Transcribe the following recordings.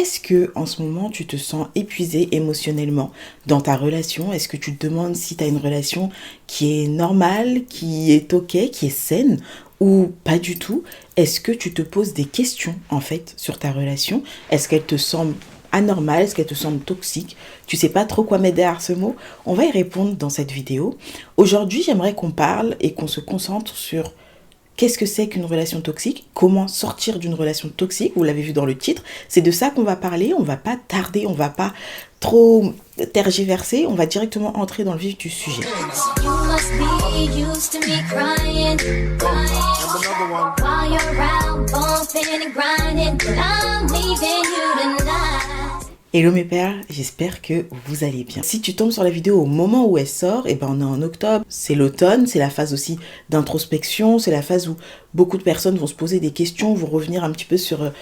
Est-ce que en ce moment tu te sens épuisé émotionnellement dans ta relation? Est-ce que tu te demandes si tu as une relation qui est normale, qui est ok, qui est saine ou pas du tout? Est-ce que tu te poses des questions en fait sur ta relation? Est-ce qu'elle te semble anormale? Est-ce qu'elle te semble toxique? Tu sais pas trop quoi mettre derrière ce mot? On va y répondre dans cette vidéo. Aujourd'hui, j'aimerais qu'on parle et qu'on se concentre sur qu'est-ce que c'est qu'une relation toxique? Comment sortir d'une relation toxique? Vous l'avez vu dans le titre. C'est de ça qu'on va parler. On va pas tarder, on va pas trop tergiverser. On va directement entrer dans le vif du sujet. Hello mes pères, j'espère que vous allez bien. Si tu tombes sur la vidéo au moment où elle sort, et ben on est en octobre, c'est l'automne, c'est la phase aussi d'introspection, c'est la phase où beaucoup de personnes vont se poser des questions, vont revenir un petit peu sur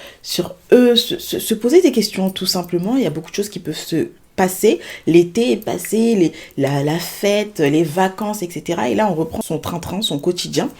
eux, se poser des questions tout simplement. Il y a beaucoup de choses qui peuvent se passer, l'été est passé, la fête, les vacances, etc. Et là on reprend son train-train, son quotidien.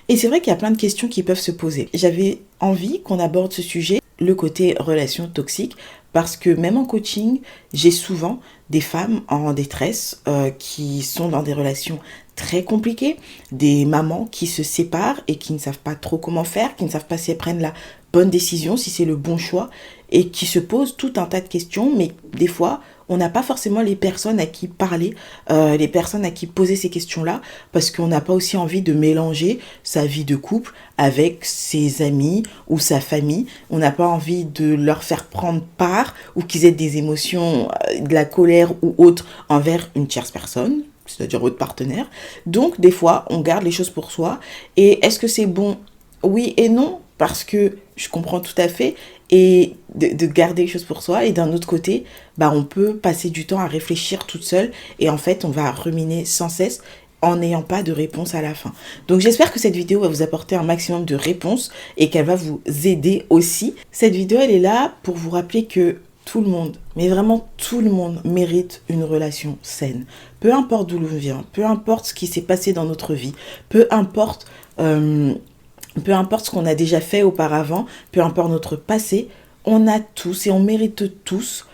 Et c'est vrai qu'il y a plein de questions qui peuvent se poser. J'avais envie qu'on aborde ce sujet, le côté relation toxique, parce que même en coaching, j'ai souvent des femmes en détresse qui sont dans des relations très compliquées, des mamans qui se séparent et qui ne savent pas trop comment faire, qui ne savent pas si elles prennent la bonne décision, si c'est le bon choix, et qui se posent tout un tas de questions, mais des fois, on n'a pas forcément les personnes à qui parler, les personnes à qui poser ces questions-là, parce qu'on n'a pas aussi envie de mélanger sa vie de couple avec ses amis ou sa famille. On n'a pas envie de leur faire prendre part ou qu'ils aient des émotions, de la colère ou autre envers une tierce personne, c'est-à-dire votre partenaire. Donc, des fois, on garde les choses pour soi. Et est-ce que c'est bon? Oui et non, parce que je comprends tout à fait, et de garder les choses pour soi, et d'un autre côté, on peut passer du temps à réfléchir toute seule, et en fait, on va ruminer sans cesse en n'ayant pas de réponse à la fin. Donc j'espère que cette vidéo va vous apporter un maximum de réponses, et qu'elle va vous aider aussi. Cette vidéo, elle est là pour vous rappeler que tout le monde, mais vraiment tout le monde mérite une relation saine. Peu importe d'où l'on vient, peu importe ce qui s'est passé dans notre vie, peu importe ce qu'on a déjà fait auparavant, peu importe notre passé, on a tous et on mérite tous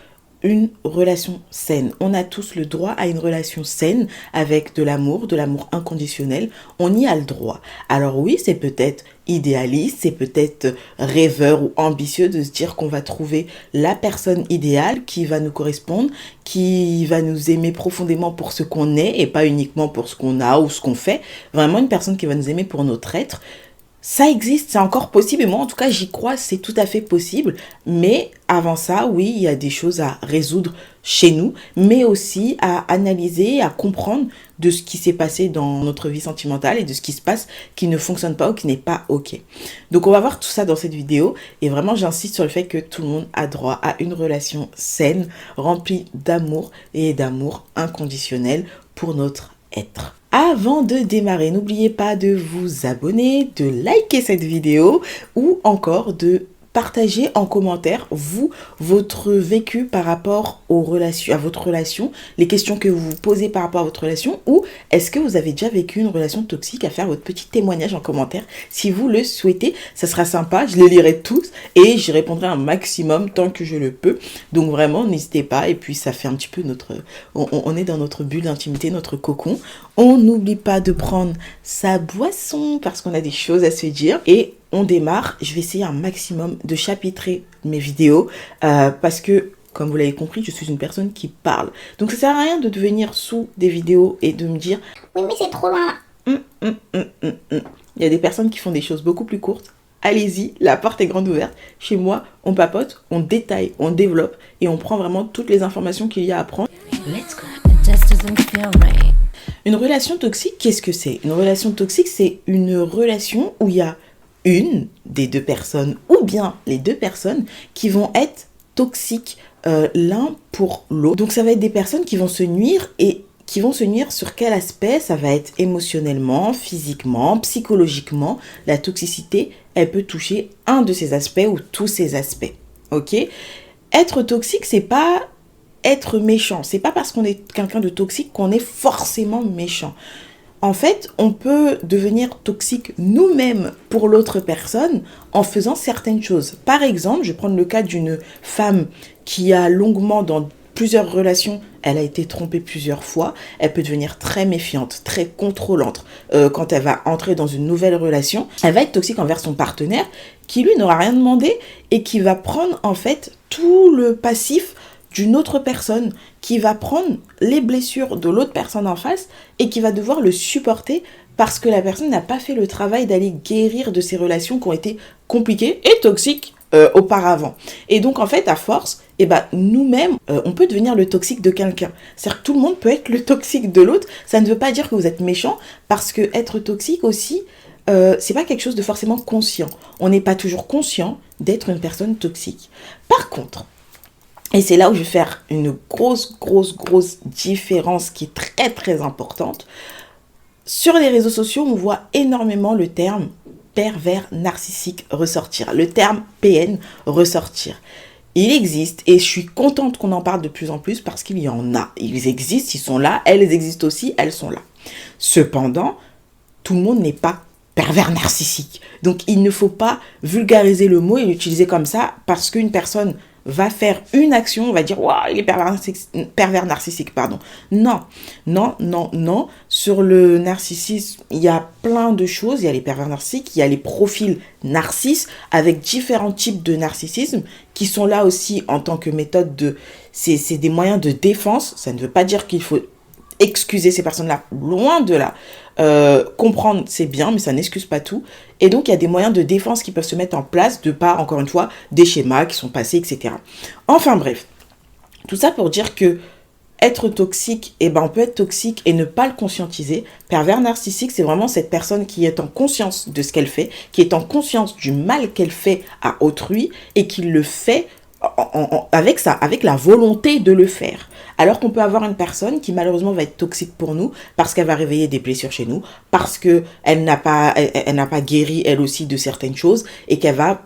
une relation saine. On a tous le droit à une relation saine avec de l'amour inconditionnel. On y a le droit. Alors oui, c'est peut-être idéaliste, c'est peut-être rêveur ou ambitieux de se dire qu'on va trouver la personne idéale qui va nous correspondre, qui va nous aimer profondément pour ce qu'on est et pas uniquement pour ce qu'on a ou ce qu'on fait. Vraiment une personne qui va nous aimer pour notre être. Ça existe, c'est encore possible, et moi en tout cas j'y crois, c'est tout à fait possible, mais avant ça, oui, il y a des choses à résoudre chez nous, mais aussi à analyser, à comprendre de ce qui s'est passé dans notre vie sentimentale et de ce qui se passe qui ne fonctionne pas ou qui n'est pas ok. Donc on va voir tout ça dans cette vidéo, et vraiment j'insiste sur le fait que tout le monde a droit à une relation saine, remplie d'amour et d'amour inconditionnel pour notre être. Avant de démarrer, n'oubliez pas de vous abonner, de liker cette vidéo ou encore de partager en commentaire, votre vécu par rapport à votre relation, les questions que vous vous posez par rapport à votre relation, ou est-ce que vous avez déjà vécu une relation toxique, à faire votre petit témoignage en commentaire si vous le souhaitez. Ça sera sympa, je les lirai tous et j'y répondrai un maximum tant que je le peux. Donc vraiment, n'hésitez pas, et puis ça fait un petit peu on est dans notre bulle d'intimité, notre cocon. On n'oublie pas de prendre sa boisson parce qu'on a des choses à se dire, et on démarre. Je vais essayer un maximum de chapitrer mes vidéos parce que, comme vous l'avez compris, je suis une personne qui parle. Donc ça sert à rien de devenir sous des vidéos et de me dire « Oui, mais c'est trop loin ». Il y a des personnes qui font des choses beaucoup plus courtes. Allez-y, la porte est grande ouverte. Chez moi, on papote, on détaille, on développe et on prend vraiment toutes les informations qu'il y a à prendre. Let's go. Une relation toxique, qu'est-ce que c'est? Une relation toxique, c'est une relation où il y a une des deux personnes ou bien les deux personnes qui vont être toxiques l'un pour l'autre. Donc ça va être des personnes qui vont se nuire, et qui vont se nuire sur quel aspect? Ça va être émotionnellement, physiquement, psychologiquement. La toxicité, elle peut toucher un de ces aspects ou tous ces aspects. Ok? Être toxique, c'est pas être méchant. C'est pas parce qu'on est quelqu'un de toxique qu'on est forcément méchant. En fait, on peut devenir toxique nous-mêmes pour l'autre personne en faisant certaines choses. Par exemple, je vais prendre le cas d'une femme qui a longuement dans plusieurs relations, elle a été trompée plusieurs fois, elle peut devenir très méfiante, très contrôlante. Quand elle va entrer dans une nouvelle relation, elle va être toxique envers son partenaire qui lui n'aura rien demandé et qui va prendre en fait tout le passif d'une autre personne, qui va prendre les blessures de l'autre personne en face et qui va devoir le supporter parce que la personne n'a pas fait le travail d'aller guérir de ces relations qui ont été compliquées et toxiques auparavant. Et donc en fait, à force, nous-mêmes, on peut devenir le toxique de quelqu'un. C'est-à-dire que tout le monde peut être le toxique de l'autre. Ça ne veut pas dire que vous êtes méchant, parce que être toxique aussi, c'est pas quelque chose de forcément conscient. On n'est pas toujours conscient d'être une personne toxique. Par contre, et c'est là où je vais faire une grosse différence qui est très très importante. Sur les réseaux sociaux, on voit énormément le terme pervers narcissique ressortir, le terme PN ressortir. Il existe et je suis contente qu'on en parle de plus en plus parce qu'il y en a. Ils existent, ils sont là, elles existent aussi, elles sont là. Cependant, tout le monde n'est pas pervers narcissique. Donc il ne faut pas vulgariser le mot et l'utiliser comme ça parce qu'une personne va faire une action, on va dire waouh, il est pervers narcissique, pardon. Non. Sur le narcissisme, il y a plein de choses. Il y a les pervers narcissiques, il y a les profils narcisses avec différents types de narcissisme qui sont là aussi en tant que méthode de... C'est des moyens de défense. Ça ne veut pas dire qu'il faut excuser ces personnes-là, loin de là. Comprendre, c'est bien, mais ça n'excuse pas tout. Et donc, il y a des moyens de défense qui peuvent se mettre en place de par, encore une fois, des schémas qui sont passés, etc. Enfin bref, tout ça pour dire que être toxique, on peut être toxique et ne pas le conscientiser. Pervers narcissique, c'est vraiment cette personne qui est en conscience de ce qu'elle fait, qui est en conscience du mal qu'elle fait à autrui et qui le fait avec la volonté de le faire. Alors qu'on peut avoir une personne qui malheureusement va être toxique pour nous parce qu'elle va réveiller des blessures chez nous, parce qu'elle n'a pas guéri elle aussi de certaines choses et qu'elle va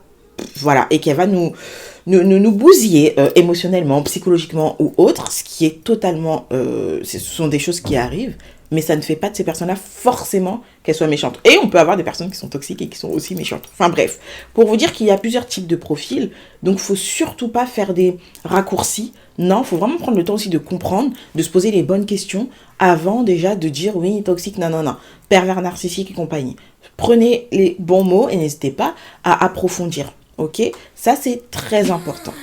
nous bousiller émotionnellement, psychologiquement ou autre, ce qui est totalement... ce sont des choses qui arrivent, mais ça ne fait pas de ces personnes-là forcément qu'elles soient méchantes. Et on peut avoir des personnes qui sont toxiques et qui sont aussi méchantes. Enfin bref, pour vous dire qu'il y a plusieurs types de profils, donc il ne faut surtout pas faire des raccourcis. Non, il faut vraiment prendre le temps aussi de comprendre, de se poser les bonnes questions avant déjà de dire oui, toxique, non, pervers narcissique et compagnie. Prenez les bons mots et n'hésitez pas à approfondir. Ok, ça c'est très important.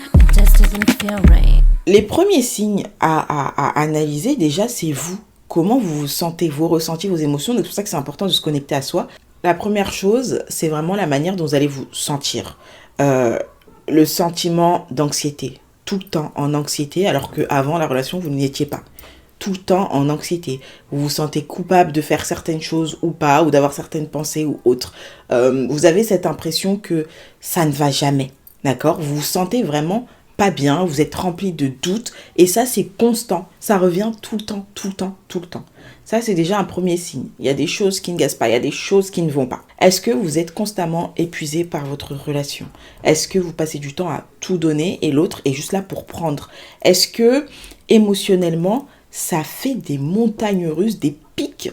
Les premiers signes à analyser déjà, c'est vous. Comment vous vous sentez, vos ressentis, vos émotions. Donc c'est pour ça que c'est important de se connecter à soi. La première chose, c'est vraiment la manière dont vous allez vous sentir. Le sentiment d'anxiété. Tout le temps en anxiété, alors qu'avant la relation, vous n'y étiez pas. Tout le temps en anxiété. Vous vous sentez coupable de faire certaines choses ou pas, ou d'avoir certaines pensées ou autres. Vous avez cette impression que ça ne va jamais, d'accord ? Vous vous sentez vraiment pas bien, vous êtes rempli de doutes, et ça c'est constant, ça revient tout le temps. Ça c'est déjà un premier signe. Il y a des choses qui ne gassent pas, il y a des choses qui ne vont pas. Est-ce que vous êtes constamment épuisé par votre relation ? Est-ce que vous passez du temps à tout donner et l'autre est juste là pour prendre ? Est-ce que émotionnellement, ça fait des montagnes russes, des pics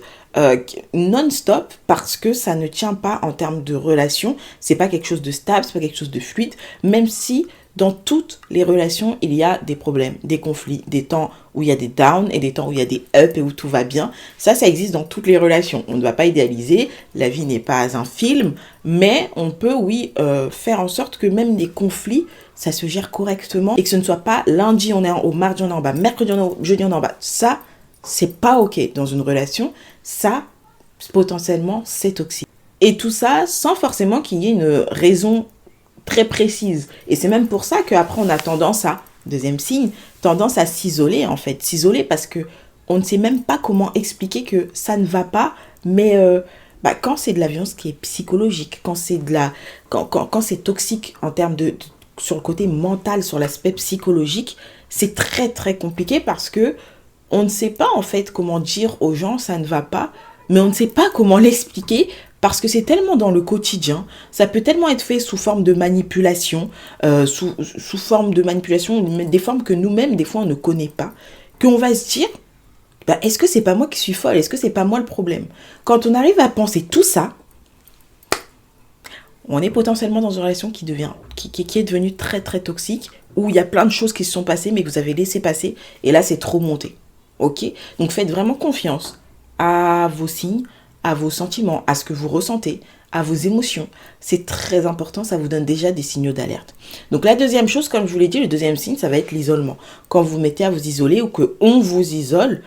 non-stop parce que ça ne tient pas en termes de relation. C'est pas quelque chose de stable, c'est pas quelque chose de fluide, même si dans toutes les relations, il y a des problèmes, des conflits, des temps où il y a des downs et des temps où il y a des ups et où tout va bien. Ça existe dans toutes les relations. On ne va pas idéaliser, la vie n'est pas un film, mais on peut, faire en sorte que même les conflits, ça se gère correctement et que ce ne soit pas lundi on est en haut, mardi on est en bas, mercredi on est en haut, jeudi on est en bas. Ça, c'est pas ok dans une relation. Ça, potentiellement, c'est toxique. Et tout ça sans forcément qu'il y ait une raison très précise. Et c'est même pour ça qu'après on a tendance à, deuxième signe, tendance à s'isoler en fait. S'isoler parce que on ne sait même pas comment expliquer que ça ne va pas, mais quand c'est de la violence qui est psychologique, quand c'est quand c'est toxique en termes sur le côté mental, sur l'aspect psychologique, c'est très très compliqué parce que on ne sait pas en fait comment dire aux gens ça ne va pas, mais on ne sait pas comment l'expliquer parce que c'est tellement dans le quotidien, ça peut tellement être fait sous forme de manipulation, sous forme de manipulation, des formes que nous-mêmes des fois on ne connaît pas, qu'on va se dire bah, est-ce que c'est pas moi qui suis folle? Est-ce que c'est pas moi le problème? Quand on arrive à penser tout ça, on est potentiellement dans une relation qui est devenue très très toxique, où il y a plein de choses qui se sont passées, mais que vous avez laissé passer, et là c'est trop monté. Ok? Donc faites vraiment confiance à vos signes, à vos sentiments, à ce que vous ressentez, à vos émotions. C'est très important, ça vous donne déjà des signaux d'alerte. Donc la deuxième chose, comme je vous l'ai dit, le deuxième signe, ça va être l'isolement. Quand vous mettez à vous isoler ou qu'on vous isole,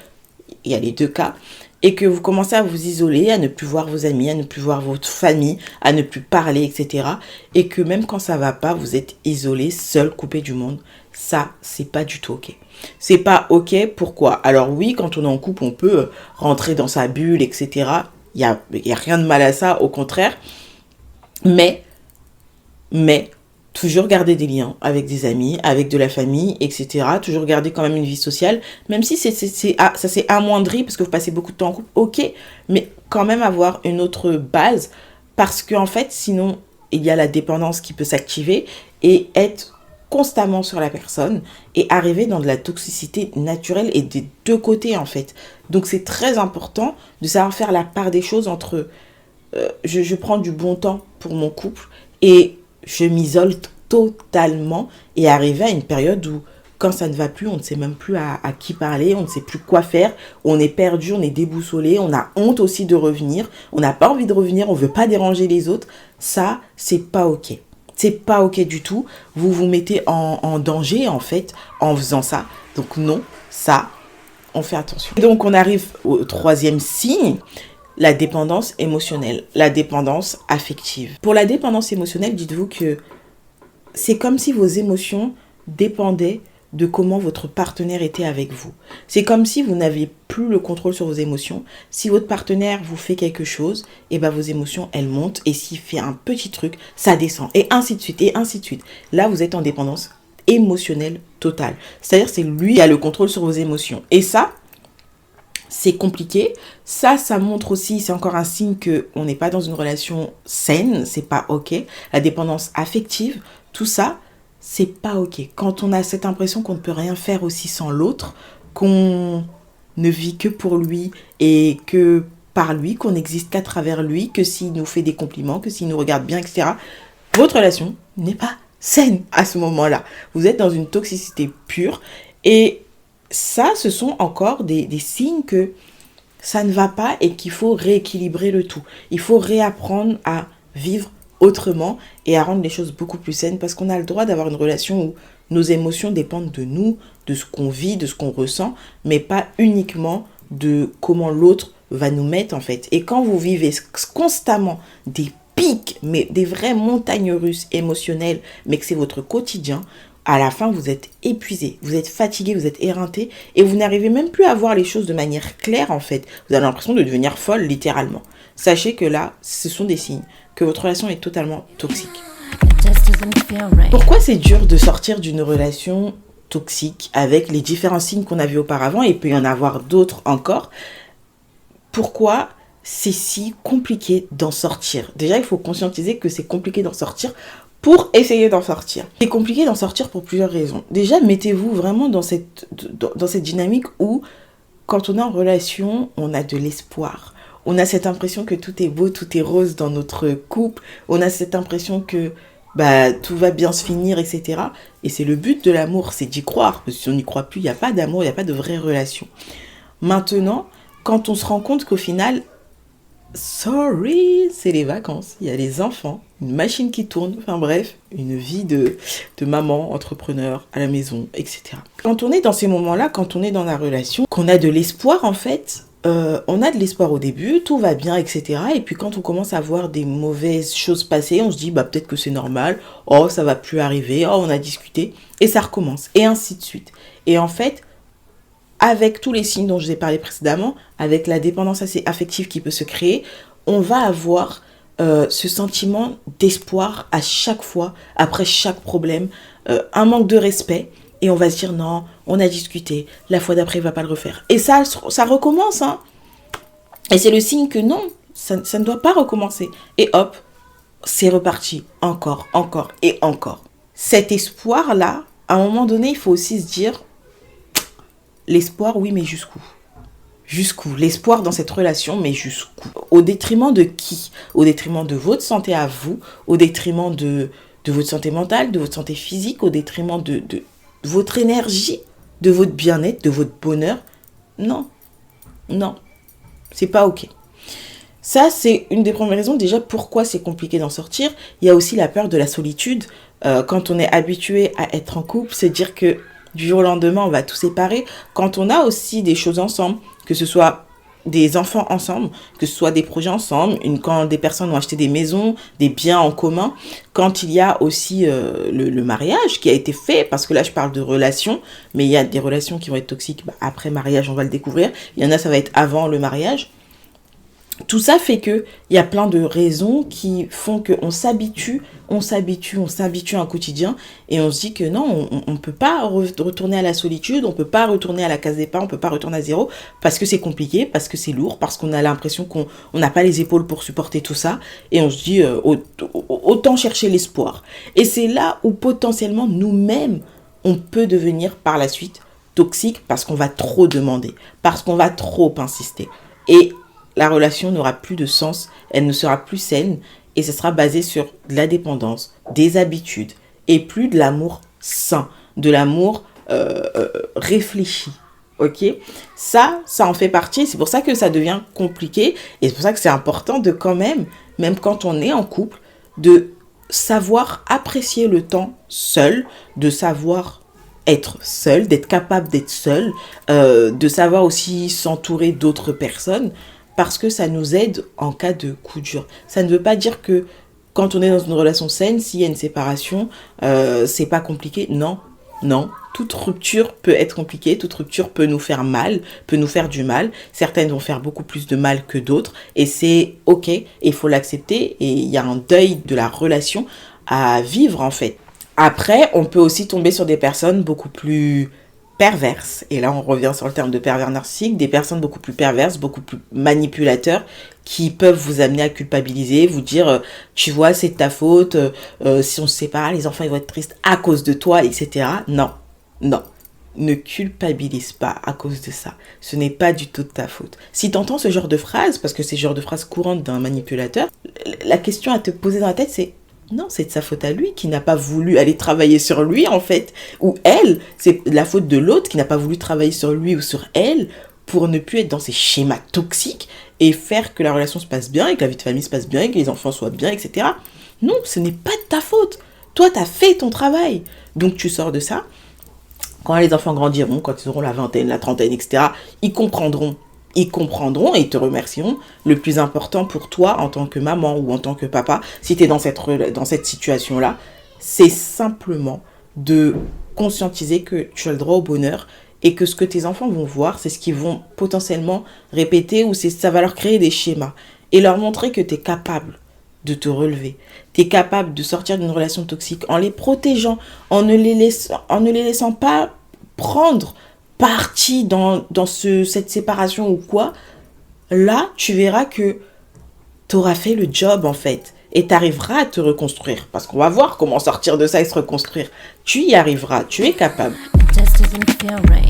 il y a les deux cas, et que vous commencez à vous isoler, à ne plus voir vos amis, à ne plus voir votre famille, à ne plus parler, etc. Et que même quand ça va pas, vous êtes isolé, seul, coupé du monde. Ça, c'est pas du tout ok. C'est pas ok, pourquoi? Alors oui, quand on est en couple, on peut rentrer dans sa bulle, etc. Il y a rien de mal à ça, au contraire. Mais, toujours garder des liens avec des amis, avec de la famille, etc. Toujours garder quand même une vie sociale, même si ça s'est amoindri parce que vous passez beaucoup de temps en couple, ok, mais quand même avoir une autre base, parce qu'en fait, sinon, il y a la dépendance qui peut s'activer et être constamment sur la personne et arriver dans de la toxicité naturelle et des deux côtés, en fait. Donc, c'est très important de savoir faire la part des choses entre je prends du bon temps pour mon couple et je m'isole totalement et arriver à une période où quand ça ne va plus, on ne sait même plus à qui parler, on ne sait plus quoi faire, on est perdu, on est déboussolé, on a honte aussi de revenir, on n'a pas envie de revenir, on veut pas déranger les autres. Ça, c'est pas ok. C'est pas ok du tout. Vous vous mettez en danger en fait en faisant ça. Donc non, ça, on fait attention. Et donc on arrive au troisième signe. La dépendance émotionnelle, la dépendance affective. Pour la dépendance émotionnelle, dites-vous que c'est comme si vos émotions dépendaient de comment votre partenaire était avec vous. C'est comme si vous n'aviez plus le contrôle sur vos émotions. Si votre partenaire vous fait quelque chose, et ben vos émotions, elles montent. Et s'il fait un petit truc, ça descend. Et ainsi de suite, et ainsi de suite. Là, vous êtes en dépendance émotionnelle totale. C'est-à-dire c'est lui qui a le contrôle sur vos émotions. Et ça, c'est compliqué. Ça montre aussi, c'est encore un signe qu'on n'est pas dans une relation saine, c'est pas ok. La dépendance affective, tout ça, c'est pas ok. Quand on a cette impression qu'on ne peut rien faire aussi sans l'autre, qu'on ne vit que pour lui et que par lui, qu'on n'existe qu'à travers lui, que s'il nous fait des compliments, que s'il nous regarde bien, etc., votre relation n'est pas saine à ce moment-là. Vous êtes dans une toxicité pure et ça, ce sont encore des signes que ça ne va pas et qu'il faut rééquilibrer le tout. Il faut réapprendre à vivre autrement et à rendre les choses beaucoup plus saines parce qu'on a le droit d'avoir une relation où nos émotions dépendent de nous, de ce qu'on vit, de ce qu'on ressent, mais pas uniquement de comment l'autre va nous mettre en fait. Et quand vous vivez constamment des pics, mais des vraies montagnes russes émotionnelles, mais que c'est votre quotidien, à la fin, vous êtes épuisé, vous êtes fatigué, vous êtes éreinté et vous n'arrivez même plus à voir les choses de manière claire en fait. Vous avez l'impression de devenir folle littéralement. Sachez que là, ce sont des signes que votre relation est totalement toxique. Pourquoi c'est dur de sortir d'une relation toxique avec les différents signes qu'on a vus auparavant et il peut y en avoir d'autres encore? Pourquoi c'est si compliqué d'en sortir? Déjà, il faut conscientiser que c'est compliqué d'en sortir pour essayer d'en sortir. C'est compliqué d'en sortir pour plusieurs raisons. Déjà, mettez-vous vraiment dans cette dynamique où, quand on est en relation, on a de l'espoir. On a cette impression que tout est beau, tout est rose dans notre couple. On a cette impression que tout va bien se finir, etc. Et c'est le but de l'amour, c'est d'y croire. Parce que si on n'y croit plus, il n'y a pas d'amour, il n'y a pas de vraie relation. Maintenant, quand on se rend compte qu'au final, c'est les vacances, il y a les enfants, une machine qui tourne, enfin bref, une vie de maman, entrepreneur, à la maison, etc. Quand on est dans ces moments-là, quand on est dans la relation, qu'on a de l'espoir en fait, on a de l'espoir au début, tout va bien, etc. Et puis quand on commence à voir des mauvaises choses passer, on se dit peut-être que c'est normal, oh ça va plus arriver, oh on a discuté, et ça recommence, et ainsi de suite. Et en fait, avec tous les signes dont je vous ai parlé précédemment, avec la dépendance assez affective qui peut se créer, on va avoir ce sentiment d'espoir à chaque fois, après chaque problème, un manque de respect, et on va se dire non, on a discuté, la fois d'après il va pas le refaire. Et ça recommence, hein. Et c'est le signe que non, ça ne doit pas recommencer. Et hop, c'est reparti, encore et encore. Cet espoir-là, à un moment donné, il faut aussi se dire, l'espoir, oui, mais jusqu'où? Jusqu'où? L'espoir dans cette relation, mais jusqu'où? Au détriment de qui? Au détriment de votre santé à vous, au détriment de votre santé mentale, de votre santé physique, au détriment de votre énergie, de votre bien-être, de votre bonheur. Non, non, c'est pas ok. Ça, c'est une des premières raisons déjà pourquoi c'est compliqué d'en sortir. Il y a aussi la peur de la solitude. Quand on est habitué à être en couple, c'est dire que du jour au lendemain, on va tout séparer. Quand on a aussi des choses ensemble, que ce soit des enfants ensemble, que ce soit des projets ensemble, quand des personnes ont acheté des maisons, des biens en commun, quand il y a aussi le mariage qui a été fait, parce que là je parle de relations, mais il y a des relations qui vont être toxiques après mariage, on va le découvrir. Il y en a, ça va être avant le mariage. Tout ça fait que il y a plein de raisons qui font qu'on s'habitue à un quotidien et on se dit que non, on peut pas retourner à la solitude, on peut pas retourner à la case départ, on peut pas retourner à zéro parce que c'est compliqué, parce que c'est lourd, parce qu'on a l'impression qu'on n'a pas les épaules pour supporter tout ça et on se dit autant chercher l'espoir. Et c'est là où potentiellement nous-mêmes, on peut devenir par la suite toxique parce qu'on va trop demander, parce qu'on va trop insister. Et la relation n'aura plus de sens, elle ne sera plus saine et ce sera basé sur de la dépendance, des habitudes et plus de l'amour sain, de l'amour réfléchi. Ok, ça en fait partie. C'est pour ça que ça devient compliqué et c'est pour ça que c'est important de quand même quand on est en couple, de savoir apprécier le temps seul, de savoir être seul, d'être capable d'être seul, de savoir aussi s'entourer d'autres personnes. Parce que ça nous aide en cas de coup dur. Ça ne veut pas dire que quand on est dans une relation saine, s'il y a une séparation, c'est pas compliqué. Non, non. Toute rupture peut être compliquée, toute rupture peut nous faire mal, peut nous faire du mal. Certaines vont faire beaucoup plus de mal que d'autres. Et c'est ok, et il faut l'accepter. Et il y a un deuil de la relation à vivre en fait. Après, on peut aussi tomber sur des personnes beaucoup plus perverses, et là on revient sur le terme de pervers narcissique, des personnes beaucoup plus perverses, beaucoup plus manipulateurs, qui peuvent vous amener à culpabiliser, vous dire tu vois c'est de ta faute, si on se sépare les enfants ils vont être tristes à cause de toi, etc. Non, non, ne culpabilise pas à cause de ça, ce n'est pas du tout de ta faute. Si tu entends ce genre de phrase, parce que c'est ce genre de phrase courante d'un manipulateur, la question à te poser dans la tête c'est: non, c'est de sa faute à lui qui n'a pas voulu aller travailler sur lui en fait. Ou elle, c'est la faute de l'autre qui n'a pas voulu travailler sur lui ou sur elle pour ne plus être dans ces schémas toxiques et faire que la relation se passe bien et que la vie de famille se passe bien et que les enfants soient bien, etc. Non, ce n'est pas de ta faute. Toi, tu as fait ton travail. Donc tu sors de ça. Quand les enfants grandiront, quand ils auront la vingtaine, la trentaine, etc., ils comprendront et ils te remercieront. Le plus important pour toi en tant que maman ou en tant que papa, si tu es dans cette situation-là, c'est simplement de conscientiser que tu as le droit au bonheur et que ce que tes enfants vont voir, c'est ce qu'ils vont potentiellement répéter ou ça va leur créer des schémas et leur montrer que tu es capable de te relever. Tu es capable de sortir d'une relation toxique en les protégeant, en ne les laissant pas prendre partie dans cette séparation ou quoi. Là, tu verras que tu auras fait le job en fait. Et tu arriveras à te reconstruire. Parce qu'on va voir comment sortir de ça et se reconstruire. Tu y arriveras, tu es capable.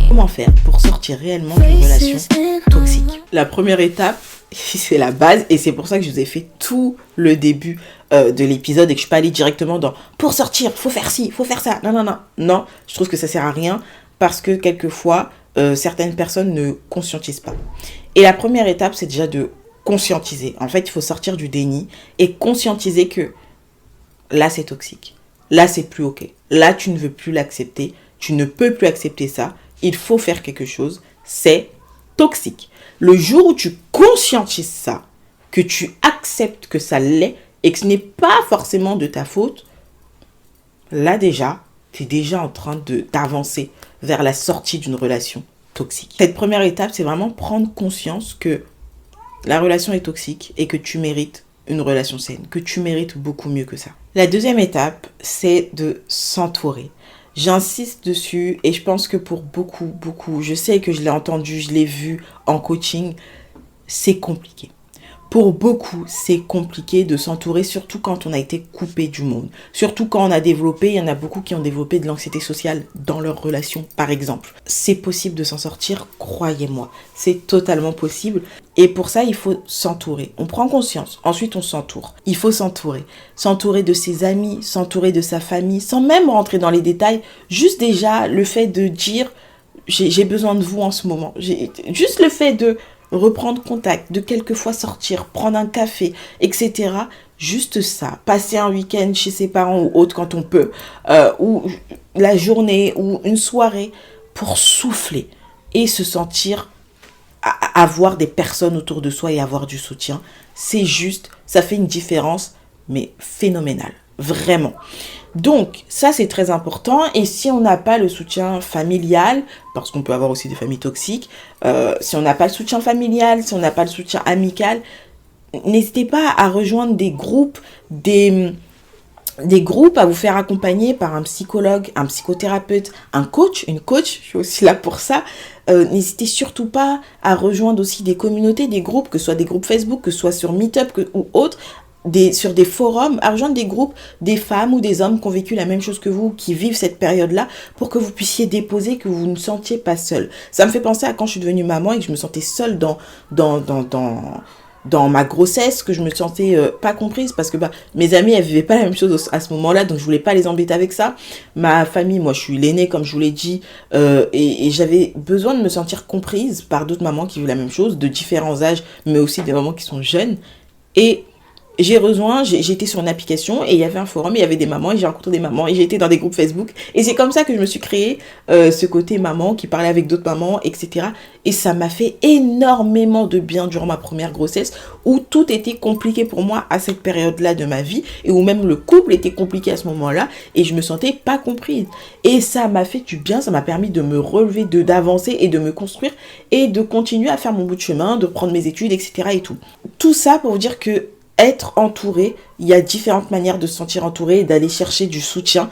Comment faire pour sortir réellement d'une relation toxique? La première étape, c'est la base. Et c'est pour ça que je vous ai fait tout le début de l'épisode et que je suis pas allée directement dans pour sortir, faut faire ci, faut faire ça. Non, je trouve que ça sert à rien. Parce que quelquefois, certaines personnes ne conscientisent pas. Et la première étape, c'est déjà de conscientiser. En fait, il faut sortir du déni et conscientiser que là, c'est toxique. Là, c'est plus ok. Là, tu ne veux plus l'accepter. Tu ne peux plus accepter ça. Il faut faire quelque chose. C'est toxique. Le jour où tu conscientises ça, que tu acceptes que ça l'est et que ce n'est pas forcément de ta faute, là déjà, tu es déjà en train d'avancer vers la sortie d'une relation toxique. Cette première étape, c'est vraiment prendre conscience que la relation est toxique et que tu mérites une relation saine, que tu mérites beaucoup mieux que ça. La deuxième étape, c'est de s'entourer. J'insiste dessus et je pense que pour beaucoup, je sais que je l'ai entendu, je l'ai vu en coaching, c'est compliqué. Pour beaucoup, c'est compliqué de s'entourer, surtout quand on a été coupé du monde. Surtout quand on a développé, il y en a beaucoup qui ont développé de l'anxiété sociale dans leur relation, par exemple. C'est possible de s'en sortir, croyez-moi. C'est totalement possible. Et pour ça, il faut s'entourer. On prend conscience. Ensuite, on s'entoure. Il faut s'entourer. S'entourer de ses amis, s'entourer de sa famille, sans même rentrer dans les détails. Juste déjà, le fait de dire, j'ai besoin de vous en ce moment. Juste le fait de reprendre contact, de quelquefois sortir, prendre un café, etc. Juste ça, passer un week-end chez ses parents ou autre quand on peut, ou la journée ou une soirée pour souffler et se sentir avoir des personnes autour de soi et avoir du soutien. C'est juste, ça fait une différence, mais phénoménale, vraiment. Donc, ça, c'est très important. Et si on n'a pas le soutien familial, parce qu'on peut avoir aussi des familles toxiques, si on n'a pas le soutien familial, si on n'a pas le soutien amical, n'hésitez pas à rejoindre des groupes, des groupes à vous faire accompagner par un psychologue, un psychothérapeute, un coach, une coach, je suis aussi là pour ça. N'hésitez surtout pas à rejoindre aussi des communautés, des groupes, que ce soit des groupes Facebook, que ce soit sur Meetup ou autres, sur des forums, à rejoindre des groupes, des femmes ou des hommes qui ont vécu la même chose que vous, qui vivent cette période-là, pour que vous puissiez déposer, que vous ne sentiez pas seul. Ça me fait penser à quand je suis devenue maman et que je me sentais seule dans ma grossesse, que je me sentais pas comprise, parce que mes amies, elles vivaient pas la même chose à ce moment-là, donc je voulais pas les embêter avec ça. Ma famille, moi je suis l'aînée, comme je vous l'ai dit, et j'avais besoin de me sentir comprise par d'autres mamans qui vivent la même chose, de différents âges, mais aussi des mamans qui sont jeunes. Et j'ai été sur une application et il y avait un forum, il y avait des mamans et j'ai rencontré des mamans et j'ai été dans des groupes Facebook et c'est comme ça que je me suis créé ce côté maman qui parlait avec d'autres mamans, etc. Et ça m'a fait énormément de bien durant ma première grossesse où tout était compliqué pour moi à cette période-là de ma vie et où même le couple était compliqué à ce moment-là et je me sentais pas comprise. Et ça m'a fait du bien, ça m'a permis de me relever, d'avancer et de me construire et de continuer à faire mon bout de chemin, de prendre mes études, etc. et tout. Tout ça pour vous dire que être entouré, il y a différentes manières de se sentir entouré et d'aller chercher du soutien,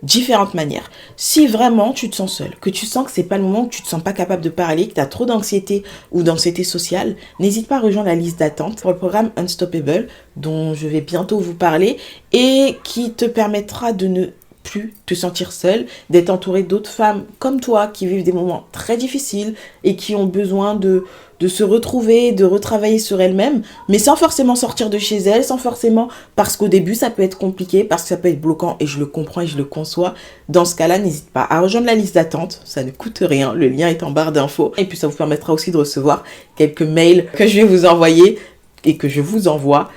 différentes manières. Si vraiment tu te sens seul, que tu sens que c'est pas le moment, que tu te sens pas capable de parler, que tu as trop d'anxiété ou d'anxiété sociale, n'hésite pas à rejoindre la liste d'attente pour le programme Unstoppable dont je vais bientôt vous parler et qui te permettra de ne plus te sentir seul, d'être entouré d'autres femmes comme toi qui vivent des moments très difficiles et qui ont besoin de se retrouver, de retravailler sur elles-mêmes, mais sans forcément sortir de chez elles, sans forcément, parce qu'au début ça peut être compliqué, parce que ça peut être bloquant et je le comprends et je le conçois. Dans ce cas-là, n'hésite pas à rejoindre la liste d'attente, ça ne coûte rien, le lien est en barre d'infos et puis ça vous permettra aussi de recevoir quelques mails que je vais vous envoyer et que je vous envoie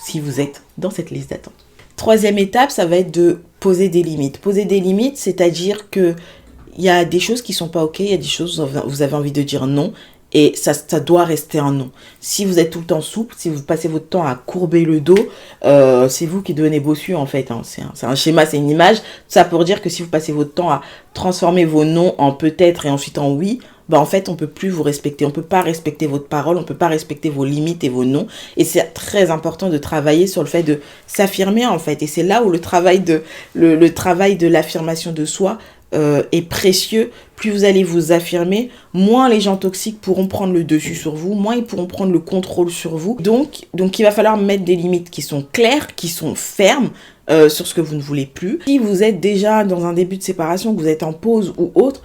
si vous êtes dans cette liste d'attente. Troisième étape, ça va être de poser des limites. Poser des limites, c'est-à-dire que il y a des choses qui sont pas ok, il y a des choses où vous avez envie de dire non et ça doit rester un non. Si vous êtes tout le temps souple, si vous passez votre temps à courber le dos, c'est vous qui devenez bossu en fait. Hein. C'est un schéma, c'est une image. Ça pour dire que si vous passez votre temps à transformer vos non en peut-être et ensuite en oui, en fait, on peut plus vous respecter. On peut pas respecter votre parole, on peut pas respecter vos limites et vos noms. Et c'est très important de travailler sur le fait de s'affirmer, en fait. Et c'est là où le travail de l'affirmation de soi est précieux. Plus vous allez vous affirmer, moins les gens toxiques pourront prendre le dessus sur vous, moins ils pourront prendre le contrôle sur vous. Donc il va falloir mettre des limites qui sont claires, qui sont fermes, sur ce que vous ne voulez plus. Si vous êtes déjà dans un début de séparation, que vous êtes en pause ou autre,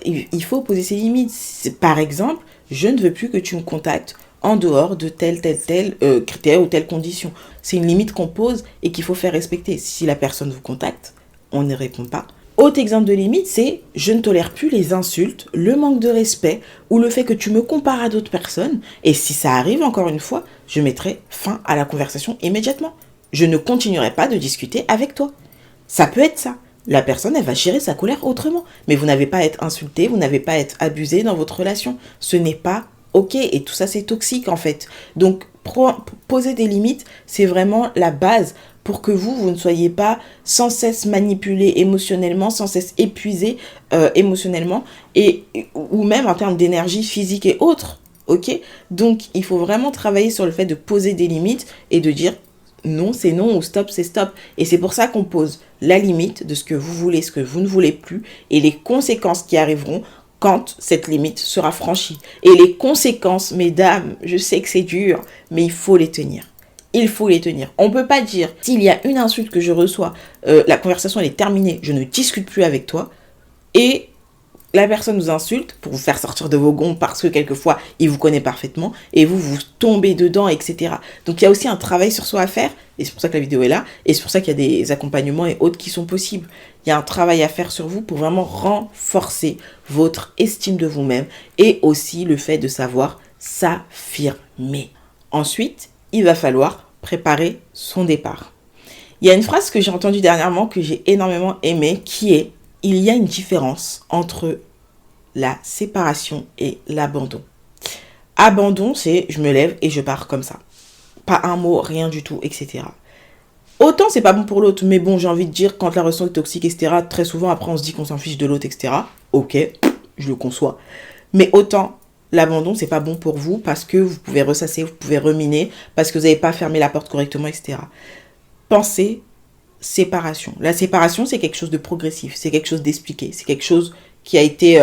il faut poser ses limites. Par exemple, je ne veux plus que tu me contactes en dehors de tel critère ou telle condition. C'est une limite qu'on pose et qu'il faut faire respecter. Si la personne vous contacte, on ne répond pas. Autre exemple de limite, c'est je ne tolère plus les insultes, le manque de respect ou le fait que tu me compares à d'autres personnes. Et si ça arrive encore une fois, je mettrai fin à la conversation immédiatement. Je ne continuerai pas de discuter avec toi. Ça peut être ça. La personne, elle va gérer sa colère autrement. Mais vous n'avez pas à être insulté, vous n'avez pas à être abusé dans votre relation. Ce n'est pas ok. Et tout ça, c'est toxique en fait. Donc, poser des limites, c'est vraiment la base pour que vous ne soyez pas sans cesse manipulé émotionnellement, sans cesse épuisé émotionnellement, ou même en termes d'énergie physique et autres. Ok ? Donc, il faut vraiment travailler sur le fait de poser des limites et de dire non, c'est non, ou stop, c'est stop. Et c'est pour ça qu'on pose la limite de ce que vous voulez, ce que vous ne voulez plus, et les conséquences qui arriveront quand cette limite sera franchie. Et les conséquences, mesdames, je sais que c'est dur, mais il faut les tenir. Il faut les tenir. On ne peut pas dire, s'il y a une insulte que je reçois, la conversation elle est terminée, je ne discute plus avec toi, et la personne nous insulte pour vous faire sortir de vos gonds parce que quelquefois, il vous connaît parfaitement, et vous tombez dedans, etc. Donc il y a aussi un travail sur soi à faire, et c'est pour ça que la vidéo est là, et c'est pour ça qu'il y a des accompagnements et autres qui sont possibles. Il y a un travail à faire sur vous pour vraiment renforcer votre estime de vous-même, et aussi le fait de savoir s'affirmer. Ensuite, il va falloir préparer son départ. Il y a une phrase que j'ai entendue dernièrement que j'ai énormément aimée qui est « Il y a une différence entre la séparation et l'abandon ». Abandon, c'est « je me lève et je pars comme ça ». Pas un mot, rien du tout, etc. Autant c'est pas bon pour l'autre, mais bon, j'ai envie de dire, quand la relation est toxique, etc., très souvent, après, on se dit qu'on s'en fiche de l'autre, etc. Ok, je le conçois. Mais autant, l'abandon, c'est pas bon pour vous parce que vous pouvez ressasser, vous pouvez reminer, parce que vous n'avez pas fermé la porte correctement, etc. Pensez séparation. La séparation, c'est quelque chose de progressif, c'est quelque chose d'expliqué, c'est quelque chose qui a été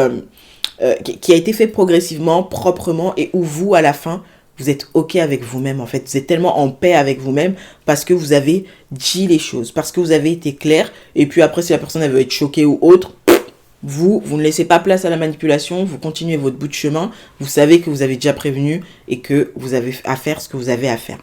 fait progressivement, proprement, et où vous, à la fin, vous êtes OK avec vous-même, en fait. Vous êtes tellement en paix avec vous-même parce que vous avez dit les choses, parce que vous avez été clair, et puis après, si la personne elle veut être choquée ou autre, vous ne laissez pas place à la manipulation, vous continuez votre bout de chemin, vous savez que vous avez déjà prévenu et que vous avez à faire ce que vous avez à faire.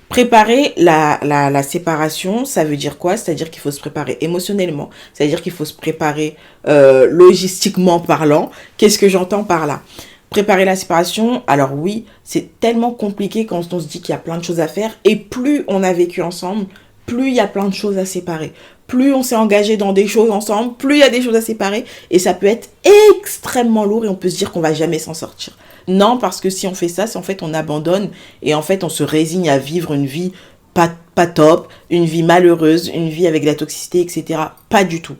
Préparer la séparation, ça veut dire quoi? C'est-à-dire qu'il faut se préparer émotionnellement, c'est-à-dire qu'il faut se préparer logistiquement parlant. Qu'est-ce que j'entends par là? Préparer la séparation, alors oui, c'est tellement compliqué quand on se dit qu'il y a plein de choses à faire, et plus on a vécu ensemble, plus il y a plein de choses à séparer. Plus on s'est engagé dans des choses ensemble, plus il y a des choses à séparer, et ça peut être extrêmement lourd et on peut se dire qu'on va jamais s'en sortir. Non, parce que si on fait ça, c'est en fait on abandonne et en fait on se résigne à vivre une vie pas top, une vie malheureuse, une vie avec de la toxicité, etc. Pas du tout.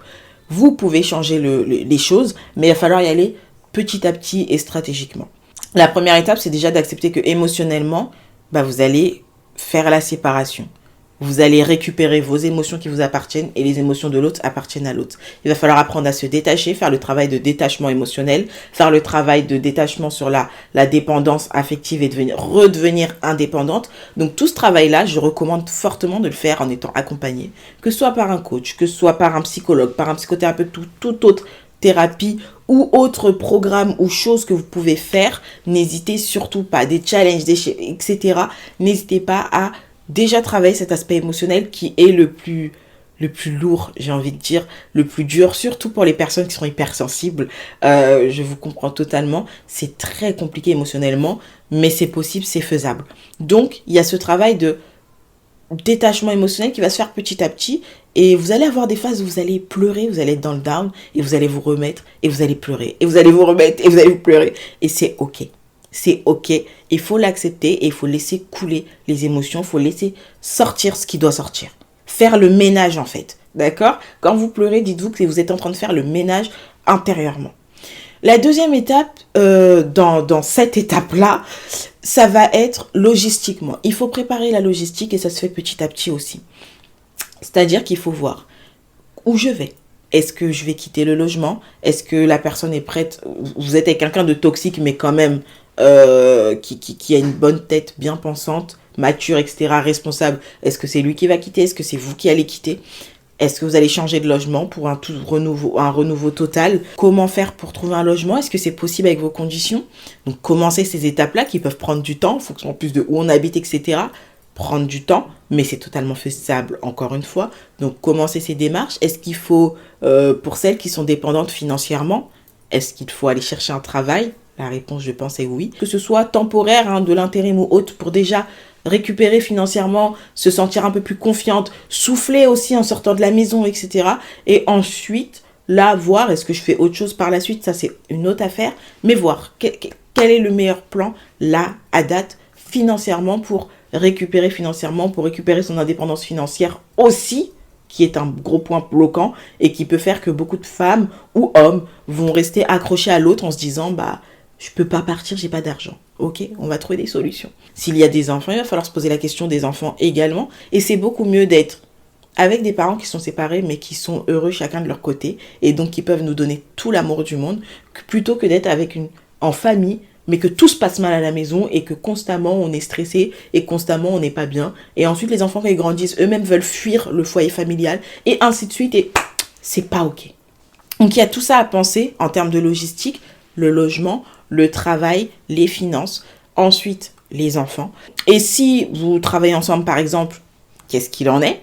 Vous pouvez changer les choses, mais il va falloir y aller petit à petit et stratégiquement. La première étape, c'est déjà d'accepter que émotionnellement, vous allez faire la séparation. Vous allez récupérer vos émotions qui vous appartiennent et les émotions de l'autre appartiennent à l'autre. Il va falloir apprendre à se détacher, faire le travail de détachement émotionnel, faire le travail de détachement sur la dépendance affective et redevenir indépendante. Donc tout ce travail-là, je recommande fortement de le faire en étant accompagné, que ce soit par un coach, que ce soit par un psychologue, par un psychothérapeute, toute autre thérapie ou autre programme ou chose que vous pouvez faire. N'hésitez surtout pas, des challenges, etc. N'hésitez pas à déjà travailler cet aspect émotionnel qui est le plus lourd, j'ai envie de dire, le plus dur, surtout pour les personnes qui sont hypersensibles. Je vous comprends totalement, c'est très compliqué émotionnellement, mais c'est possible, c'est faisable. Donc, il y a ce travail de détachement émotionnel qui va se faire petit à petit, et vous allez avoir des phases où vous allez pleurer, vous allez être dans le down, et vous allez vous remettre, et vous allez pleurer, et vous allez vous remettre, et vous allez vous pleurer, et c'est ok. C'est ok, il faut l'accepter et il faut laisser couler les émotions, il faut laisser sortir ce qui doit sortir. Faire le ménage en fait, d'accord? Quand vous pleurez, dites-vous que vous êtes en train de faire le ménage intérieurement. La deuxième étape, dans cette étape-là, ça va être logistiquement. Il faut préparer la logistique et ça se fait petit à petit aussi. C'est-à-dire qu'il faut voir où je vais. Est-ce que je vais quitter le logement? Est-ce que la personne est prête? Vous êtes avec quelqu'un de toxique, mais quand même qui a une bonne tête, bien pensante, mature, etc., responsable. Est-ce que c'est lui qui va quitter? Est-ce que c'est vous qui allez quitter? Est-ce que vous allez changer de logement pour un renouveau total? Comment faire pour trouver un logement? Est-ce que c'est possible avec vos conditions? Donc, commencez ces étapes-là qui peuvent prendre du temps, en fonction en plus de où on habite, etc., prendre du temps, mais c'est totalement faisable, encore une fois. Donc, commencez ces démarches. Est-ce qu'il faut, pour celles qui sont dépendantes financièrement, est-ce qu'il faut aller chercher un travail? La réponse, je pense, est oui. Que ce soit temporaire, de l'intérim ou autre, pour déjà récupérer financièrement, se sentir un peu plus confiante, souffler aussi en sortant de la maison, etc. Et ensuite, là, voir, est-ce que je fais autre chose par la suite? Ça, c'est une autre affaire. Mais voir, quel est le meilleur plan, là, à date, financièrement, pour récupérer financièrement, pour récupérer son indépendance financière aussi, qui est un gros point bloquant et qui peut faire que beaucoup de femmes ou hommes vont rester accrochés à l'autre en se disant, je peux pas partir, j'ai pas d'argent. Ok, on va trouver des solutions. S'il y a des enfants, il va falloir se poser la question des enfants également. Et c'est beaucoup mieux d'être avec des parents qui sont séparés mais qui sont heureux chacun de leur côté et donc qui peuvent nous donner tout l'amour du monde, plutôt que d'être en famille mais que tout se passe mal à la maison et que constamment on est stressé et constamment on n'est pas bien. Et ensuite les enfants quand ils grandissent eux-mêmes veulent fuir le foyer familial et ainsi de suite et c'est pas ok. Donc il y a tout ça à penser en termes de logistique, le logement, le travail, les finances, ensuite les enfants. Et si vous travaillez ensemble par exemple, qu'est-ce qu'il en est ?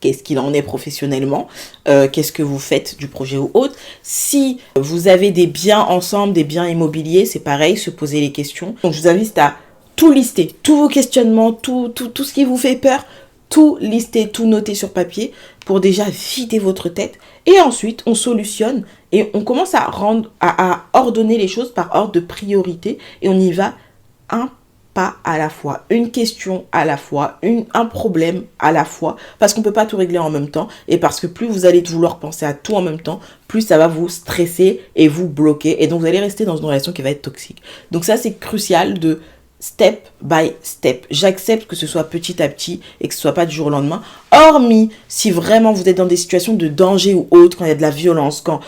Qu'est-ce qu'il en est professionnellement, qu'est-ce que vous faites du projet ou autre. Si vous avez des biens ensemble, des biens immobiliers, c'est pareil, se poser les questions. Donc je vous invite à tout lister, tous vos questionnements, tout ce qui vous fait peur, tout lister, tout noter sur papier pour déjà vider votre tête. Et ensuite, on solutionne et on commence à ordonner les choses par ordre de priorité et on y va un pas à la fois, une question à la fois, un problème à la fois, parce qu'on ne peut pas tout régler en même temps, et parce que plus vous allez vouloir penser à tout en même temps, plus ça va vous stresser et vous bloquer, et donc vous allez rester dans une relation qui va être toxique. Donc ça, c'est crucial de step by step. J'accepte que ce soit petit à petit et que ce soit pas du jour au lendemain, hormis si vraiment vous êtes dans des situations de danger ou autre, quand il y a de la violence, quand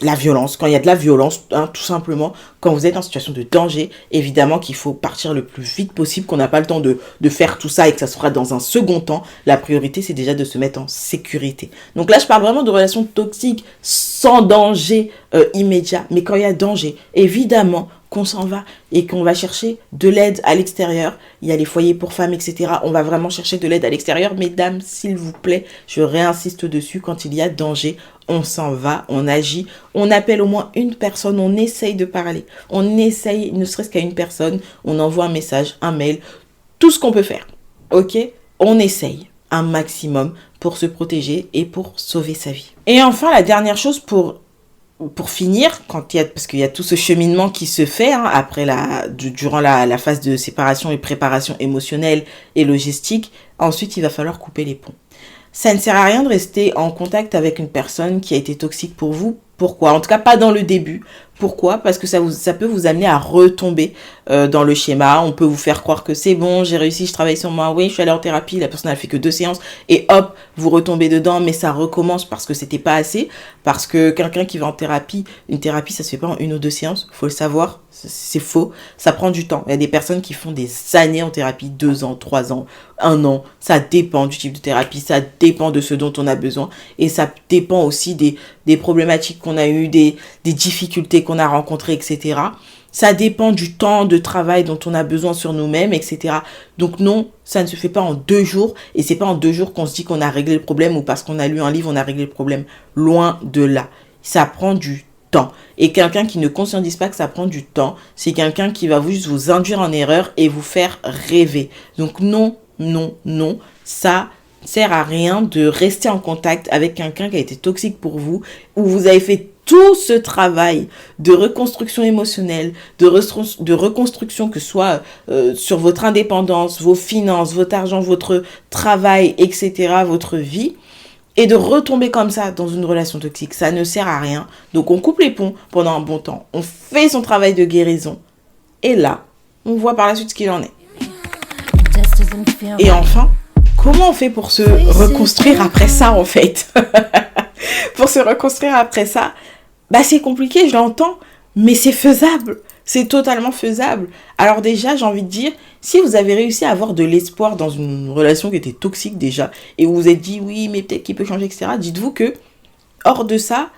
il y a de la violence, hein, tout simplement, quand vous êtes en situation de danger, évidemment qu'il faut partir le plus vite possible, qu'on n'a pas le temps de faire tout ça et que ça se fera dans un second temps. La priorité, c'est déjà de se mettre en sécurité. Donc là, je parle vraiment de relations toxiques sans danger immédiat, mais quand il y a danger, évidemment qu'on s'en va et qu'on va chercher de l'aide à l'extérieur. Il y a les foyers pour femmes, etc. On va vraiment chercher de l'aide à l'extérieur. Mesdames, s'il vous plaît, je réinsiste dessus, quand il y a danger, on s'en va, on agit, on appelle au moins une personne, on essaye de parler, on essaye, ne serait-ce qu'à une personne, on envoie un message, un mail, tout ce qu'on peut faire, ok ? On essaye un maximum pour se protéger et pour sauver sa vie. Et enfin, la dernière chose pour finir, parce qu'il y a tout ce cheminement qui se fait après durant la phase de séparation et préparation émotionnelle et logistique, ensuite il va falloir couper les ponts. Ça ne sert à rien de rester en contact avec une personne qui a été toxique pour vous. Pourquoi ? En tout cas, pas dans le début. Pourquoi ? Parce que ça peut vous amener à retomber dans le schéma. On peut vous faire croire que c'est bon, j'ai réussi, je travaille sur moi, oui, je suis allée en thérapie, la personne n'a fait que 2 séances, et hop, vous retombez dedans, mais ça recommence parce que c'était pas assez, parce que quelqu'un qui va en thérapie, une thérapie, ça se fait pas en 1 ou 2 séances, faut le savoir, c'est faux, ça prend du temps. Il y a des personnes qui font des années en thérapie, 2 ans, 3 ans, 1 an, ça dépend du type de thérapie, ça dépend de ce dont on a besoin, et ça dépend aussi des problématiques qu'on a eues, des difficultés qu'on a rencontrées, etc. Ça dépend du temps de travail dont on a besoin sur nous-mêmes, etc. Donc non, ça ne se fait pas en 2 jours. Et c'est pas en 2 jours qu'on se dit qu'on a réglé le problème ou parce qu'on a lu un livre, on a réglé le problème. Loin de là. Ça prend du temps. Et quelqu'un qui ne conscientise pas que ça prend du temps, c'est quelqu'un qui va juste vous induire en erreur et vous faire rêver. Donc non, non, non. Ça sert à rien de rester en contact avec quelqu'un qui a été toxique pour vous, où vous avez fait tout ce travail de reconstruction émotionnelle, de reconstruction, que ce soit sur votre indépendance, vos finances, votre argent, votre travail, etc., votre vie, et de retomber comme ça dans une relation toxique. Ça ne sert à rien. Donc on coupe les ponts pendant un bon temps, on fait son travail de guérison, et là, on voit par la suite ce qu'il en est. Et enfin, comment on fait pour se reconstruire après ça, en fait? Pour se reconstruire après ça, c'est compliqué, je l'entends, mais c'est faisable. C'est totalement faisable. Alors déjà, j'ai envie de dire, si vous avez réussi à avoir de l'espoir dans une relation qui était toxique déjà, et vous vous êtes dit, oui, mais peut-être qu'il peut changer, etc., dites-vous que, hors de ça,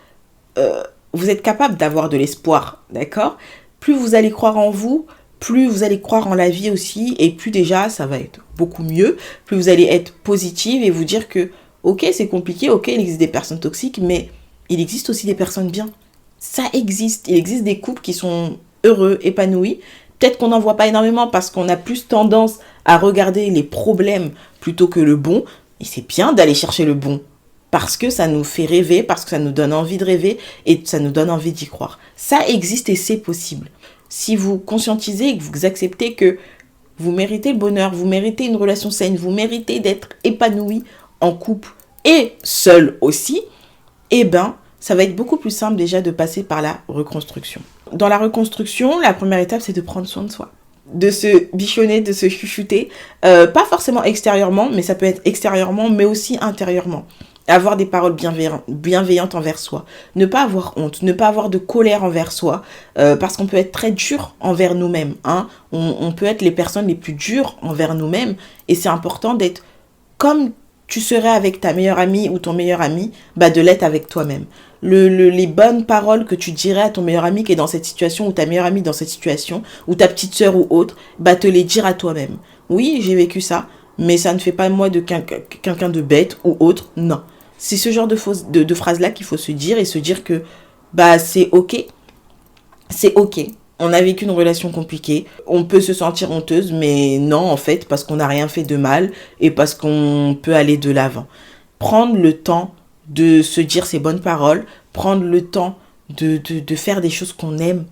vous êtes capable d'avoir de l'espoir, d'accord ? Plus vous allez croire en vous, plus vous allez croire en la vie aussi, et plus déjà, ça va être beaucoup mieux. Plus vous allez être positive et vous dire que, ok, c'est compliqué, ok, il existe des personnes toxiques, mais il existe aussi des personnes bien. Ça existe. Il existe des couples qui sont heureux, épanouis. Peut-être qu'on n'en voit pas énormément parce qu'on a plus tendance à regarder les problèmes plutôt que le bon. Et c'est bien d'aller chercher le bon parce que ça nous fait rêver, parce que ça nous donne envie de rêver et ça nous donne envie d'y croire. Ça existe et c'est possible. Si vous conscientisez et que vous acceptez que vous méritez le bonheur, vous méritez une relation saine, vous méritez d'être épanoui en couple et seul aussi, ça va être beaucoup plus simple déjà de passer par la reconstruction. Dans la reconstruction, la première étape, c'est de prendre soin de soi. de se bichonner, de se chuchoter, pas forcément extérieurement, mais ça peut être extérieurement, mais aussi intérieurement. Avoir des paroles bienveillantes envers soi, ne pas avoir honte, ne pas avoir de colère envers soi, parce qu'on peut être très dur envers nous-mêmes, hein. On peut être les personnes les plus dures envers nous-mêmes, et c'est important d'être comme tu serais avec ta meilleure amie ou ton meilleur ami, bah de l'être avec toi-même. Les bonnes paroles que tu dirais à ton meilleur ami qui est dans cette situation, ou ta meilleure amie dans cette situation, ou ta petite sœur ou autre, bah te les dire à toi-même. Oui, j'ai vécu ça, mais ça ne fait pas moi de quelqu'un de bête ou autre, non. C'est ce genre de phrases-là qu'il faut se dire, et se dire que bah c'est ok, c'est ok. On a vécu une relation compliquée, on peut se sentir honteuse, mais non en fait, parce qu'on n'a rien fait de mal et parce qu'on peut aller de l'avant. Prendre le temps de se dire ces bonnes paroles, prendre le temps de faire des choses qu'on aime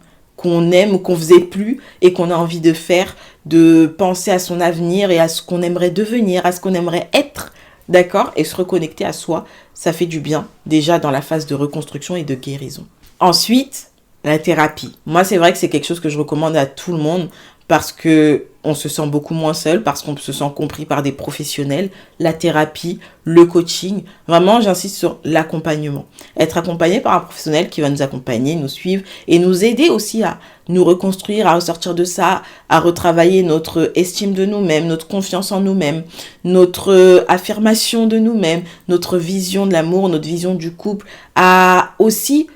ou qu'on faisait plus et qu'on a envie de faire, de penser à son avenir et à ce qu'on aimerait devenir, à ce qu'on aimerait être, d'accord? Et se reconnecter à soi, ça fait du bien, déjà dans la phase de reconstruction et de guérison. Ensuite, la thérapie. Moi, c'est vrai que c'est quelque chose que je recommande à tout le monde parce que on se sent beaucoup moins seul, parce qu'on se sent compris par des professionnels. La thérapie, le coaching, vraiment, j'insiste sur l'accompagnement. Être accompagné par un professionnel qui va nous accompagner, nous suivre et nous aider aussi à nous reconstruire, à ressortir de ça, à retravailler notre estime de nous-mêmes, notre confiance en nous-mêmes, notre affirmation de nous-mêmes, notre vision de l'amour, notre vision du couple, à aussi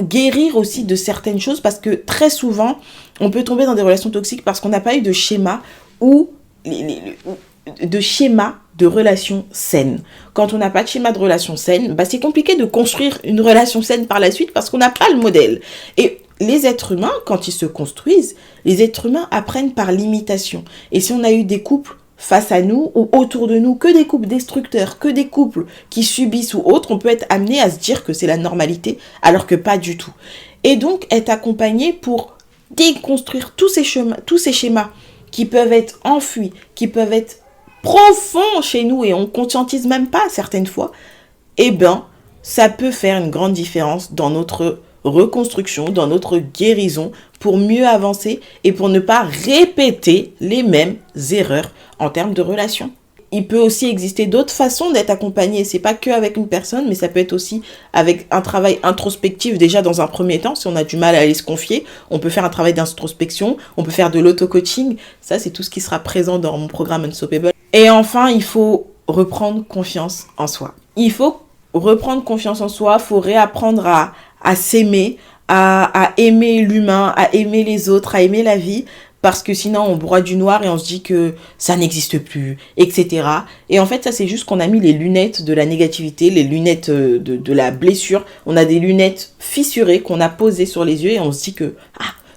guérir aussi de certaines choses, parce que très souvent on peut tomber dans des relations toxiques parce qu'on n'a pas eu de schéma ou de schéma de relations saines. Quand on n'a pas de schéma de relations saines, bah c'est compliqué de construire une relation saine par la suite parce qu'on n'a pas le modèle. Et les êtres humains, quand ils se construisent, les êtres humains apprennent par l'imitation. Et si on a eu des couples face à nous ou autour de nous, que des couples destructeurs, que des couples qui subissent ou autres, on peut être amené à se dire que c'est la normalité, alors que pas du tout. Et donc, être accompagné pour déconstruire tous ces schémas qui peuvent être enfouis, qui peuvent être profonds chez nous et on conscientise même pas certaines fois, eh ben, ça peut faire une grande différence dans notre reconstruction, dans notre guérison, pour mieux avancer et pour ne pas répéter les mêmes erreurs en termes de relations. Il peut aussi exister d'autres façons d'être accompagné. C'est pas que avec une personne, mais ça peut être aussi avec un travail introspectif déjà dans un premier temps. Si on a du mal à aller se confier, on peut faire un travail d'introspection, on peut faire de l'auto-coaching. Ça, c'est tout ce qui sera présent dans mon programme Unstoppable. Et enfin, il faut reprendre confiance en soi. Il faut reprendre confiance en soi, il faut réapprendre à s'aimer, à aimer l'humain, à aimer les autres, à aimer la vie, parce que sinon on broie du noir et on se dit que ça n'existe plus, etc. Et en fait, ça c'est juste qu'on a mis les lunettes de la négativité, les lunettes de la blessure. On a des lunettes fissurées qu'on a posées sur les yeux et on se dit que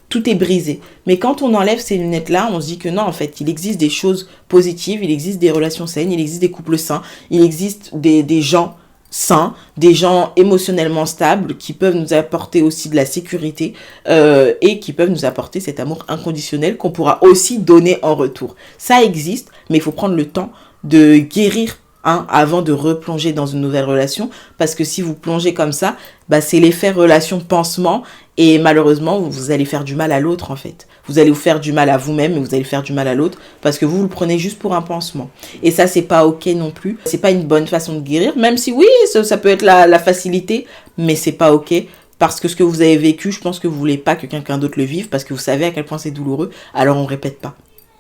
tout est brisé. Mais quand on enlève ces lunettes-là, on se dit que non, en fait, il existe des choses positives, il existe des relations saines, il existe des couples sains, il existe des gens sains, des gens émotionnellement stables qui peuvent nous apporter aussi de la sécurité et qui peuvent nous apporter cet amour inconditionnel qu'on pourra aussi donner en retour. Ça existe, mais il faut prendre le temps de guérir avant de replonger dans une nouvelle relation, parce que si vous plongez comme ça, bah c'est l'effet relation pansement et malheureusement vous allez faire du mal à l'autre en fait. Vous allez vous faire du mal à vous-même et vous allez faire du mal à l'autre parce que vous le prenez juste pour un pansement. Et ça c'est pas ok non plus, c'est pas une bonne façon de guérir, même si oui ça peut être la facilité, mais c'est pas ok. Parce que ce que vous avez vécu, je pense que vous voulez pas que quelqu'un d'autre le vive parce que vous savez à quel point c'est douloureux, alors on répète pas.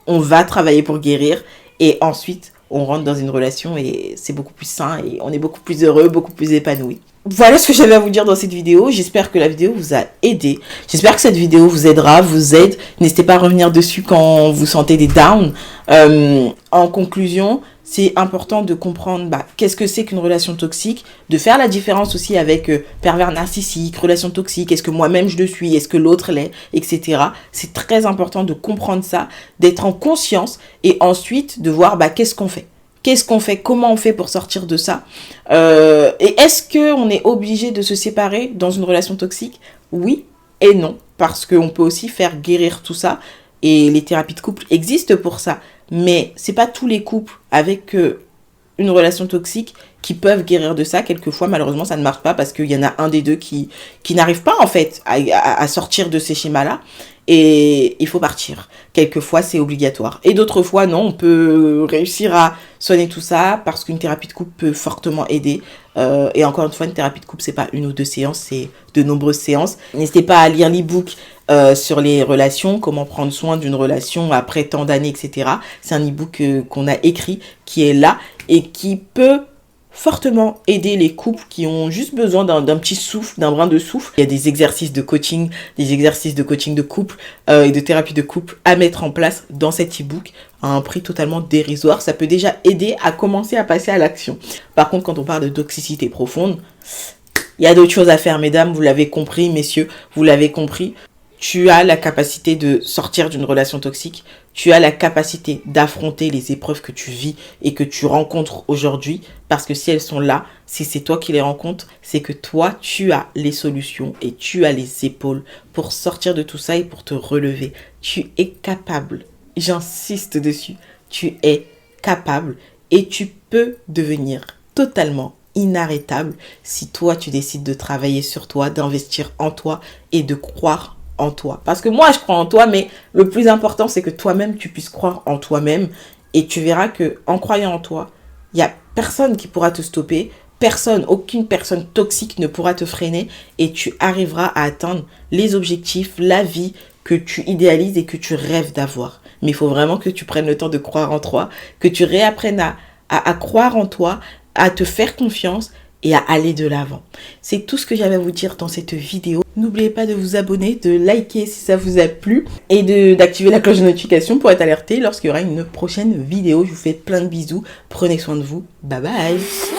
On va travailler pour guérir et ensuite on rentre dans une relation et c'est beaucoup plus sain et on est beaucoup plus heureux, beaucoup plus épanoui. Voilà ce que j'avais à vous dire dans cette vidéo. J'espère que la vidéo vous a aidé. J'espère que cette vidéo vous aidera, vous aide. N'hésitez pas à revenir dessus quand vous sentez des downs. En conclusion, c'est important de comprendre qu'est-ce que c'est qu'une relation toxique, de faire la différence aussi avec pervers narcissique, relation toxique, est-ce que moi-même je le suis, est-ce que l'autre l'est, etc. C'est très important de comprendre ça, d'être en conscience et ensuite de voir qu'est-ce qu'on fait. Qu'est-ce qu'on fait? Comment on fait pour sortir de ça? Et est-ce qu'on est obligé de se séparer dans une relation toxique? Oui et non, parce qu'on peut aussi faire guérir tout ça et les thérapies de couple existent pour ça. Mais c'est pas tous les couples avec une relation toxique qui peuvent guérir de ça. Quelquefois, malheureusement, ça ne marche pas parce qu'il y en a un des deux qui n'arrive pas, en fait, à sortir de ces schémas-là. Et il faut partir. Quelquefois, c'est obligatoire. Et d'autres fois, non, on peut réussir à soigner tout ça parce qu'une thérapie de couple peut fortement aider. Et encore une fois, une thérapie de couple, c'est pas une ou deux séances, c'est de nombreuses séances. N'hésitez pas à lire l'e-book sur les relations, comment prendre soin d'une relation après tant d'années, etc. C'est un e-book qu'on a écrit, qui est là et qui peut fortement aider les couples qui ont juste besoin d'un petit souffle, d'un brin de souffle. Il y a des exercices de coaching de couple et de thérapie de couple à mettre en place dans cet e-book à un prix totalement dérisoire. Ça peut déjà aider à commencer à passer à l'action. Par contre, quand on parle de toxicité profonde, il y a d'autres choses à faire, mesdames, vous l'avez compris, messieurs, vous l'avez compris. Tu as la capacité de sortir d'une relation toxique. Tu as la capacité d'affronter les épreuves que tu vis et que tu rencontres aujourd'hui. Parce que si elles sont là, si c'est toi qui les rencontres, c'est que toi, tu as les solutions et tu as les épaules pour sortir de tout ça et pour te relever. Tu es capable. J'insiste dessus. Tu es capable et tu peux devenir totalement inarrêtable si toi, tu décides de travailler sur toi, d'investir en toi et de croire en toi. Parce que moi, je crois en toi, mais le plus important, c'est que toi-même, tu puisses croire en toi-même. Et tu verras que en croyant en toi, il n'y a personne qui pourra te stopper. Personne, aucune personne toxique ne pourra te freiner. Et tu arriveras à atteindre les objectifs, la vie que tu idéalises et que tu rêves d'avoir. Mais il faut vraiment que tu prennes le temps de croire en toi, que tu réapprennes à croire en toi, à te faire confiance et à aller de l'avant. C'est tout ce que j'avais à vous dire dans cette vidéo. N'oubliez pas de vous abonner, de liker si ça vous a plu et d'activer la cloche de notification pour être alerté lorsqu'il y aura une prochaine vidéo. Je vous fais plein de bisous. Prenez soin de vous. Bye bye.